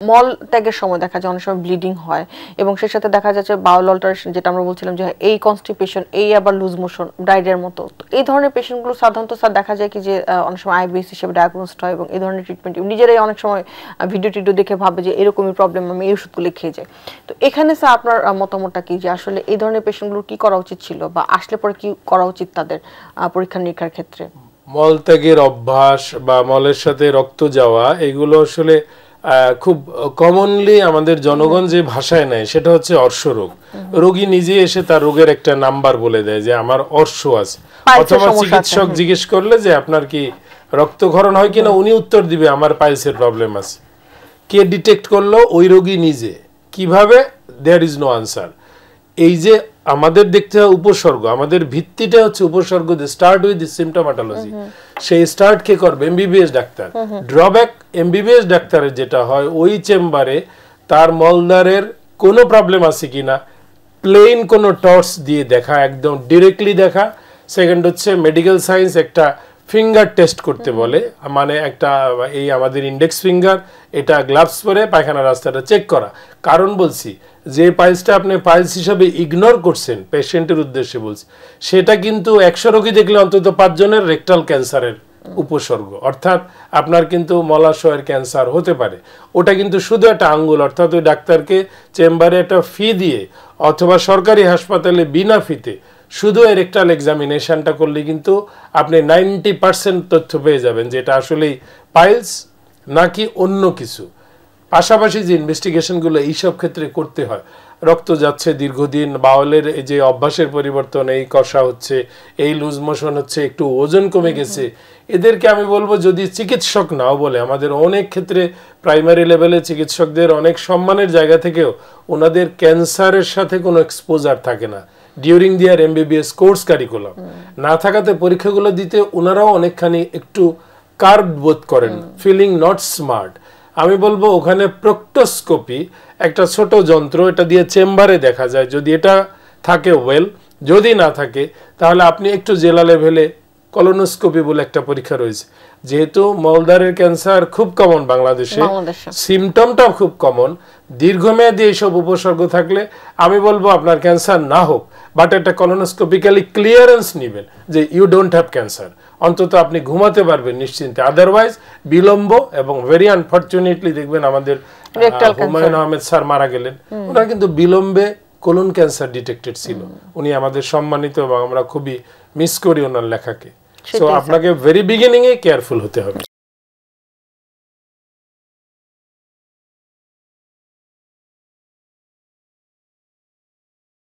মল ত্যাগের সময় দেখা যায় অনেক সময় ব্লিডিং হয় এবং সেই সাথে দেখা যাচ্ছে বাউল অল্টারেশন, যেটা আমরা বলছিলাম যে এই কনস্টিপেশন, এই আবার লুজ মোশন, ডায়রিয়ার মতো। এই ধরনের পেশেন্টগুলো সাধারণত স্যার দেখা যায় কি যে অনেক সময় আইবিএস হিসেবে ডায়াগনোসড হয় এবং এই ধরনের ট্রিটমেন্ট নিজেরাই অনেক সময় ভিডিও টিডিও দেখে ভাবে যে এরকমই প্রবলেম, আমি এই ওষুধগুলো খেয়ে যাই। তো এখানে স্যার আপনার মতামতটা কি, যে আসলে এই ধরনের পেশেন্টগুলো কি করা উচিত ছিল বা আসলে পরে কি করা উচিত তাদের পরীক্ষা নিরীক্ষার ক্ষেত্রে? মলত্যাগের অভ্যাস বা মলের সাথে রক্ত যাওয়া, এগুলো আসলে খুব কমনলি আমাদের জনগণ যে ভাষায় নেয় সেটা হচ্ছে অর্শরোগ। রোগী নিজে এসে তার রোগের একটা নাম্বার বলে দেয় যে আমার অর্শ আছে, অথবা চিকিৎসক জিজ্ঞেস করলে যে আপনার কি রক্তক্ষরণ হয় কিনা, উনি উত্তর দিবে আমার পাইলসের প্রবলেম আছে। কে ডিটেক্ট করলো? ওই রোগী নিজে। কিভাবে? There is no answer. এই যে আমাদের দেখতে হয় উপসর্গ, আমাদের ভিত্তিটা হচ্ছে উপসর্গ, দি স্টার্ট উইথ দি সিম্পটোম্যাটোলজি। সেই স্টার্ট কে করবে? MBBS doctor. ড্রব্যাক এমবিবিএস ডাক্তারের যেটা হয়, ওই চেম্বারে তার মলদারের কোনো প্রবলেম আছে কিনা প্লেন কোনো টর্চ দিয়ে দেখা, একদম ডিরেক্টলি দেখা। সেকেন্ড হচ্ছে মেডিকেল সায়েন্স একটা ফিঙ্গার টেস্ট করতে বলে, মানে একটা এই আমাদের ইন্ডেক্স ফিঙ্গার, এটা গ্লাভস পরে পায়খানা রাস্তাটা চেক করা। কারণ বলছি, যে পাইলসটা আপনি পাইলস হিসাবে ইগনোর করছেন, পেশেন্টের উদ্দেশ্যে বলছি, সেটা কিন্তু 100 রোগী দেখলে অন্তত 5 জনের রেকটাল ক্যান্সারের উপসর্গ, অর্থাৎ আপনার কিন্তু মলাশয়ের ক্যান্সার হতে পারে। ওটা কিন্তু শুধু একটা আঙ্গুল, অর্থাৎ ওই ডাক্তারকে চেম্বারে একটা ফি দিয়ে অথবা সরকারি হাসপাতালে বিনা ফিতে শুধু রেকটাল এক্সামিনেশনটা করলে কিন্তু আপনি 90% তথ্য পেয়ে যাবেন যে এটা আসলেই পাইলস নাকি অন্য কিছু। পাশাপাশি যে ইনভেস্টিগেশনগুলো এইসব ক্ষেত্রে করতে হয়, রক্ত যাচ্ছে দীর্ঘদিন, বাউলের এই যে অভ্যাসের পরিবর্তন, এই কষা হচ্ছে, এই লুজ মোশন হচ্ছে, একটু ওজন কমে গেছে, এদেরকে আমি বলবো যদি চিকিৎসক নাও বলে, আমাদের অনেক ক্ষেত্রে প্রাইমারি লেভেলে চিকিৎসকদের অনেক সম্মানের জায়গা থেকেও ওনাদের ক্যান্সারের সাথে কোনো এক্সপোজার থাকে না ডিউরিং দিয়ার এমবিবিএস কোর্স কারিকুলাম। না থাকাতে পরীক্ষাগুলো দিতে ওনারাও অনেকখানি একটু কার্ড বোধ করেন, ফিলিং নট স্মার্ট। আমি বলবো ওখানে প্রক্টোস্কোপি একটা ছোট যন্ত্র, এটা দিয়ে চেম্বারে দেখা যায়, যদি এটা থাকে ওয়েল, যদি না থাকে তাহলে আপনি একটু জেলা লেভেলে কলোনোস্কোপি বলে একটা পরীক্ষা রয়েছে। যেহেতু মলদ্বারের ক্যান্সার খুব কমন বাংলাদেশে, সিমটমটাও খুব কমন, দীর্ঘমেয়াদী এইসব উপসর্গ থাকলে আমি বলবো আপনার ক্যান্সার না হোক, বাট একটা কলোনোস্কোপিক্যালি ক্লিয়ারেন্স নেবেন যে ইউ ডোন্ট হ্যাভ ক্যান্সার, অন্তত আপনি ঘুমাতে পারবেন নিশ্চিন্তে। আদারওয়াইজ বিলম্ব, এবং ভেরি আনফর্চুনেটলি দেখবেন আমাদের হুমায়ুন আহমেদ স্যার মারা গেলেন, ওনার কিন্তু বিলম্বে কোলন ক্যান্সার ডিটেক্টেড ছিল। উনি আমাদের সম্মানিত এবং আমরা খুবই মিস করি ওনার লেখাকে। সো আপনাকে ভেরি বিগিনিং এ কেয়ারফুল হতে হবে।